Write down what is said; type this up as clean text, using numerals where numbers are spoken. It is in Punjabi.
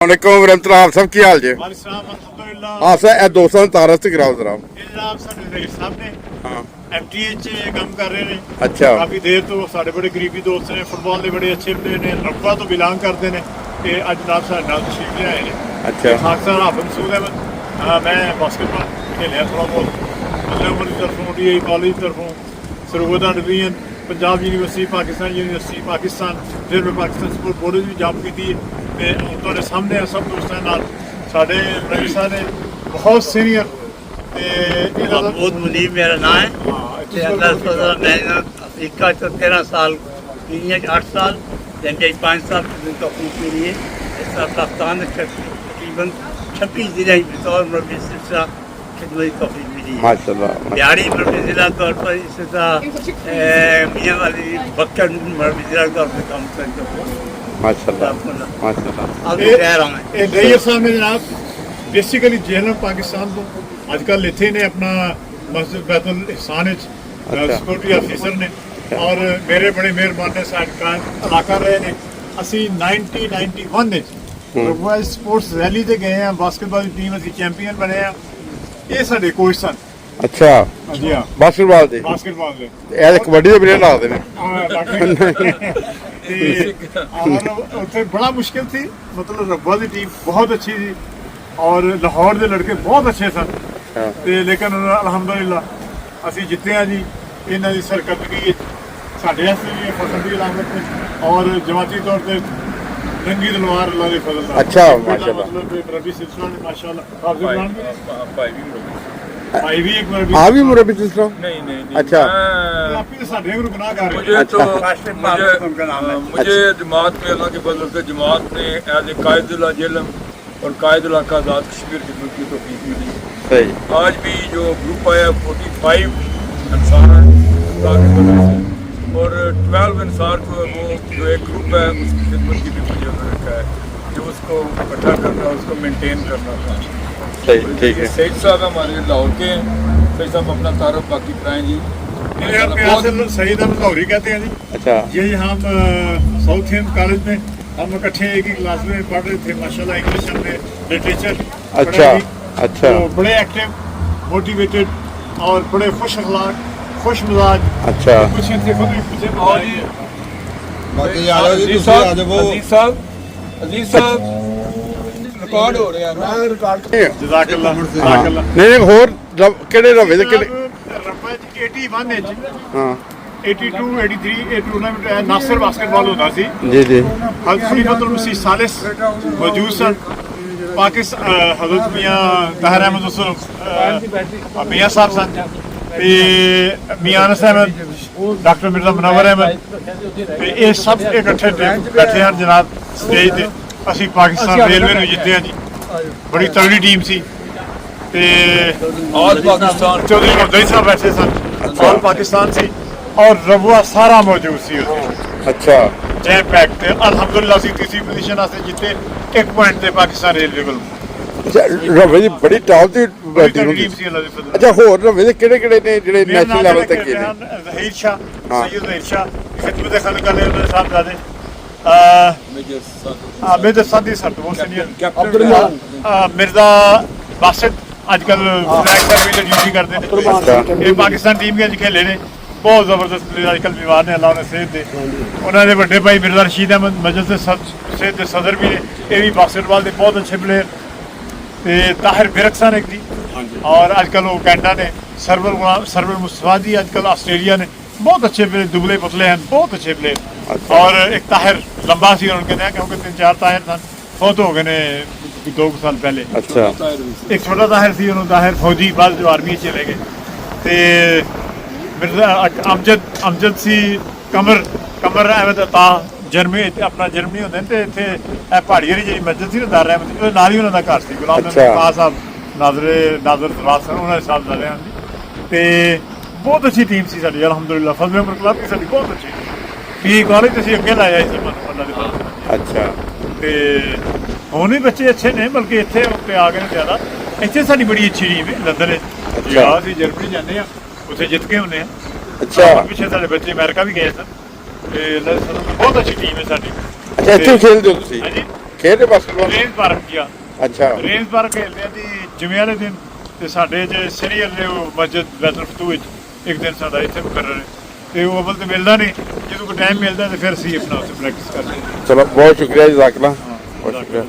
वालेकुम वरहमतुल्लाह सब की हाल जे हाँ सर ਇਹ ਦੋਸਤਾਂ ਨੂੰ ਤਾਰਸ ਤੇ ਕਰਾਓ ਜਰਾ ਜਨਾਬ ਸਾਡੇ ਰਈਸ ਸਾਹਿਬ ਨੇ ਹਾਂ ਐਮਟੀਏ ਚ ਕੰਮ ਕਰ ਰਹੇ ਨੇ ਅੱਛਾ ਕਾਫੀ ਦੇਰ ਤੋਂ ਸਾਡੇ ਬੜੇ ਕਰੀਬੀ ਦੋਸਤ ਨੇ ਫੁੱਟਬਾਲ ਦੇ ਬੜੇ ਅੱਛੇ ਪਲੇਅਰ ਨੇ ਰਬਾ ਤੋਂ ਬਿਲੋਂਗ ਕਰਦੇ ਨੇ ਤੇ ਅੱਜ ਜਨਾਬ ਸਾਡੇ ਨਾਲ ਤਸ਼ਰੀਫ ਲਿਆਏ ਨੇ ਅੱਛਾ ਖਾਲਸਾ ਹਾਫਿਜ਼ ਮਸੂਦ ਅਹਿਮਦ ਮੈਂ ਬਾਸਕਟਬਾਲ ਖੇਲਿਆ ਥੋੜਾ ਬਹੁਤ ਅਜ਼ਰ ਉਮਰ ਦੀ ਤਰਫੋਂ ਡੀਆਈ ਕਾਲਜ ਦੀ ਤਰਫੋਂ ਸਰੋਵਰ division Punjab university Pakistan university Pakistan ਫਿਰ ਮੈਂ ਪਾਕਿਸਤਾਨ ਸਪੋਰਟ ਬੋਰਡ ਵਿੱਚ ਵੀ ਜੌਬ ਕੀਤੀ ਹੈ ਤੇ ਤੁਹਾਡੇ ਸਾਹਮਣੇ ਸਭ ਦੋਸਤਾਂ ਨਾਲ ਸਾਡੇ ਰਈਸ ਸਾਹਿਬ ਨੇ ਬਹੁਤ ਸੀਨੀਅਰ महमूद मुनीब मेरा नाम है। मैंने अफ्रीका 13 साल, कीनिया 8 साल, जैसे 5 साल तौफीक मिली है। इस तरह पाकिस्तान में तकरीबन 26 जिले बतौर मरबी सिलसिला खिदमत तौफीक मिली है। माशाल्लाह दिहाड़ी मरबी जिला तौर पर इसी तरह मियाँ वाली बक्कर मरबी जिला तौर पर काम करते माशाल्लाह माशाल्लाह अब कह रहा हूँ ਇਹ ਰਈਸ ਸਾਹਿਬ ਨੇ ਜਨਾਬ ਬੇਸਿਕਲੀ ਜੇਲ੍ਹ ਪਾਕਿਸਤਾਨ ਤੋਂ ਅੱਜ ਕੱਲ੍ਹ ਇੱਥੇ ਨੇ ਆਪਣਾ ਮਸਜਿਦ ਬੈਤੁਲ ihsan ਵਿੱਚ ਸਿਕਿਉਰਿਟੀ ਅਫੀਸਰ ਨੇ ਔਰ ਮੇਰੇ ਬੜੇ ਮਿਹਰਬਾਨ ਨੇ ਸਾਡੇ ਇਲਾਕਾ ਰਹੇ ਨੇ ਅਸੀਂ 1991 ਵਿੱਚ ਰੋਇਲ ਸਪੋਰਟਸ ਰੈਲੀ ਤੇ ਗਏ ਆ ਬਾਸਕਟਬਾਲ ਦੀ ਟੀਮ ਅਸੀਂ ਚੈਂਪੀਅਨ ਬਣੇ ਆ ਇਹ ਸਾਡੇ ਕੋਚ ਸਨ ਅੱਛਾ ਹਾਂਜੀ ਹਾਂ ਬਾਸਕਟਬਾਲ ਦੇ ਬਾਸਕਟਬਾਲ ਦੇ ਇਹ ਕਬੱਡੀ ਦੇ ਪਲੇਅਰ ਲੱਗਦੇ ਨੇ ਤੇ ਉੱਥੇ ਬੜਾ ਮੁਸ਼ਕਿਲ ਸੀ ਮਤਲਬ ਰੱਬਾ ਦੀ ਟੀਮ ਬਹੁਤ ਅੱਛੀ ਸੀ ਔਰ ਲਾਹੌਰ ਦੇ ਲੜਕੇ ਬਹੁਤ ਅੱਛੇ ਸਨ ਤੇ ਲੇਕਿਨ ਅਲਹਮਦੁਲਿਲਾ ਅਸੀਂ ਜਿੱਤੇ ਆ ਜੀ ਇਹਨਾਂ ਦੀ ਸਰਕਰਦਗੀ ਸਾਡੇ ਵਾਸਤੇ ਵੀ ਫਸਲ ਦੀ ਲਾਗਤ ਹੈ ਔਰ ਜਮਾਤੀ ਤੌਰ ਤੇ ਰੰਗੀ ਤਲਵਾਰ ਅੱਲਾ ਦੇ ਫਜ਼ਲ ਨਾਲ ਅੱਛਾ ਮਾਸ਼ਾਅੱਲਾ ਮਤਲਬ ਰਬੀ ਸਿਲਸਿਲਾ ਨੇ ਮਾਸ਼ਾਅੱਲਾ ਹਾਫਿਜ਼ ਬਣ ਭਾਈ ਵੀ ਇੱਕ ਵਾਰ ਆ ਵੀ ਮੁਰਬੀ ਜਿਸ ਤਰ੍ਹਾਂ नहीं अच्छा ਆਪੀ ਸਾਡੇ ਗੁਰੂ ਗੁਨਾਹਗਾਰ मुझे तो मुझे जमात में अल्लाह के फजल से जमात ने एज ए कायदुल इल्म और कायदुल आज़ाद कश्मीर खिदमत की तौफीक मिली। सही आज भी जो ग्रुप आया 45 अंसार है और 12 अंसार को वो जो एक ग्रुप है उसकी खिदमत की भी मुझे रखा है जो उसको इकट्ठा करना उसको मेंटेन करना था। सही ठीक है सईद साहब हमारे लाहौर के हैं। सईद साहब अपना तारुफ बाकी कराएं जी। मेरे प्यार से सईद अहमद लाहौरी कहते हैं जी अच्छा ये हम साउथ हिंद कॉलेज में हम इकट्ठे एक ही क्लास में पढ़ रहे थे माशाल्लाह इंग्लिश में लिटरेचर अच्छा अच्छा तो बड़े एक्टिव मोटिवेटेड और बड़े खुश अखलाक खुश मिजाज अच्छा कुछ इनसे खुद भी पूछे और जी ਬਾਕੀ ਆ ਜਾਓ ਜੀ ਤੁਸੀਂ ਆ ਜਾਓ अजीज साहब रिकॉर्ड हो रहे हैं जज़ाकल्लाह जज़ाकल्लाह नहीं ਹੋਰ ਕਿਹੜੇ ਰਵੇ ਦੇ ਕਿਹੜੇ रब्बा 81 ਵਿੱਚ ਹਾਂ 82 83 ਇਹ ਟੂਰਨਾਮੈਂਟ ਨਾਸਰ ਬਾਸਕਟਬਾਲ ਹੁੰਦਾ ਸੀ ਜੀ ਜੀ हज़रत खलीफतुल मसीह सालिस मौजूद सन पाकिस्तान हज़रत मियाँ ताहिर अहमद उसर मियाँ साहब सन ते मियाँ अनस अहमद डॉक्टर मिर्जा मुनव्वर अहमद ते ये सब इकट्ठे बैठे हैं जनाब स्टेज ते ਅਸੀਂ ਪਾਕਿਸਤਾਨ ਰੇਲਵੇ ਨੂੰ ਜਿੱਤੇ ਆ ਜੀ ਬੜੀ ਤਗੜੀ ਟੀਮ ਸੀ ਤੇ ऑल पाकिस्तान ਚੌਧਰੀ ਮੁਰਦਈ ਸਾਹਿਬ ਬੈਠੇ ਸਨ ਔਰ ਪਾਕਿਸਤਾਨ ਸੀ ਔਰ ਰਬੂਆ ਸਾਰਾ ਮੌਜੂਦ ਸੀ ਉੱਥੇ ਅੱਛਾ ਜੈ ਪੈਕ ਤੇ ਅਲਹਮਦੁਲਿਲਾ ਸੀ ਤੀਸਰੀ ਪੋਜੀਸ਼ਨ ਵਾਸਤੇ ਜਿੱਤੇ 1 ਪੁਆਇੰਟ ਤੇ ਪਾਕਿਸਤਾਨ ਰੇਲਵੇ ਕੋਲ ਅੱਛਾ ਰਵੇ ਦੀ ਬੜੀ ਟਾਪ ਦੀ ਬੜੀ ਟੀਮ ਤਗੜੀ ਹੁੰਦੀ ਟੀਮ ਸੀ ਅੱਲਾ ਦੇ ਫਜ਼ਲ ਅੱਛਾ ਹੋਰ ਰਵੇ ਦੇ ਕਿਹੜੇ ਕਿਹੜੇ ਨੇ ਜਿਹੜੇ ਮੇਰੇ ਨਾਲ ਨੈਸ਼ਨਲ ਲੈਵਲ ਤੱਕ ਜਿਹੜੇ ਗਏ ਨੇ ਜ਼ਹੀਰ ਸ਼ਾਹ ਹਾਂ। ਸੈਯਦ ਜ਼ਹੀਰ ਸ਼ਾਹ ਖਿਦਮਤ ਖਾਨ ਕਾਲੇ ਉਹਦੇ ਸਾਹਿਬਜ਼ਾਦੇ ਮੇਜਰ ਸਾਦੀ ਸਰ ਤੋਂ ਸੀਨੀਅਰ ਮਿਰਜ਼ਾ ਬਾਸਿਤ ਅੱਜ ਕੱਲ ਫਲੈਗ ਸਰਵਿਸ ਦੀ ਡਿਊਟੀ ਕਰਦੇ ਨੇ ਇਹ ਪਾਕਿਸਤਾਨ ਟੀਮ ਵਿੱਚ ਖੇਲੇ ਨੇ ਬਹੁਤ ਜ਼ਬਰਦਸਤ ਪਲੇਅਰ ਅੱਜ ਕੱਲ ਬਿਮਾਰ ਨੇ ਅੱਲਾ ਉਹਨੇ ਸਿਹਤ ਦੇ ਉਹਨਾਂ ਦੇ ਵੱਡੇ ਭਾਈ ਮਿਰਜ਼ਾ ਰਸ਼ੀਦ ਅਹਿਮਦ ਮਜਲਿਸ ਦੇ ਸਿਹਤ ਦੇ ਸਦਰ ਵੀ ਨੇ ਇਹ ਵੀ ਬਾਸਕਟਬਾਲ ਦੇ ਬਹੁਤ ਅੱਛੇ ਪਲੇਅਰ ਤੇ ਤਾਹਿਰ ਬਿਰਕਸਨ ਇੱਕ ਜੀ ਔਰ ਅੱਜ ਕੱਲ ਉਹ ਕੈਨੇਡਾ ਨੇ ਸਰਵਰ ਮੁਸਵਾਦੀ ਅੱਜ ਕੱਲ ਆਸਟ੍ਰੇਲੀਆ ਨੇ बहुत अच्छे प्लेयर दुबले पतले हैं बहुत अच्छे प्लेयर और एक ताहिर लंबा सी उनके हैं क्योंकि 3-4 ताहिर सन बहुत हो गए ने 2 साल पहले अच्छा एक छोटा ताहिर सी उन्होंने ताहिर फौजी बाद जो आर्मी चले गए ते मिर्जा अमजद सी कमर अहमद अता जर्मनी अपना जर्मनी होंदे ते इत्थे पहाड़ी वाली जी मस्जिद सी ना दार अहमद ओहदे नाल ही उन्हां दा घर सी गुलाम नबी खान साहब नाज़र दराज सन उन्हां दे साहबजादे हैं ते बहुत अच्छी टीम सी साडी अलहमदुलिल्लाह फजल उमर क्लब की साडी बहुत अच्छी पी कॉलेज ते अगे लाया इस अल्लाह दे फजल अच्छा ते हुण भी बच्चे अच्छे ने बल्कि इत्थे उत्ते आ गए ज्यादा इत्थे साडी बड़ी अच्छी टीम है लंदन अच्छा ਅਸੀਂ ਜਰਮਨੀ ਜਾਂਦੇ ਆ ਉੱਥੇ ਜਿੱਤ ਕੇ ਹੁੰਦੇ ਆ अच्छा ਪਿੱਛੇ ਸਾਡੇ ਬੱਚੇ ਅਮਰੀਕਾ ਵੀ ਗਏ ਸਨ ਤੇ ਬਹੁਤ ਅੱਛੀ ਟੀਮ ਹੈ ਸਾਡੀ ਅੱਛਾ ਇੱਥੇ ਖੇਡਦੇ ਹੋ ਤੁਸੀਂ ਹਾਂਜੀ ਖੇਡ ਬਾਸਕਟਬਾਲ ਰੇਂਜ ਪਾਰਕ ਗਿਆ ਅੱਛਾ ਰੇਂਜ ਪਾਰਕ ਖੇਡਦੇ ਆ ਜੀ ਜਿਵੇਂ ਵਾਲੇ ਦਿਨ ਤੇ ਸਾਡੇ ਜੇ ਸੀਰੀਅਲ ਨੇ ਉਹ ਮਸਜਿਦ ਬੈਤਲ ਫਤੂ ਵਿੱਚ ਇੱਕ ਦਿਨ ਸਾਡਾ ਇੱਥੇ ਮੁਕਰਰ ਹੈ ਤੇ ਉਹ ਅਵਲ ਤੇ ਮਿਲਦਾ ਨਹੀਂ ਜਦੋਂ ਕੋਈ ਟਾਈਮ ਮਿਲਦਾ ਤੇ ਫਿਰ ਅਸੀਂ ਆਪਣਾ ਉੱਥੇ ਪ੍ਰੈਕਟਿਸ ਕਰਦੇ ਹਾਂ। ਚਲੋ ਬਹੁਤ ਸ਼ੁਕਰੀਆ ਜਜ਼ਾਕਲਾ ਬਹੁਤ ਸ਼ੁਕਰੀਆ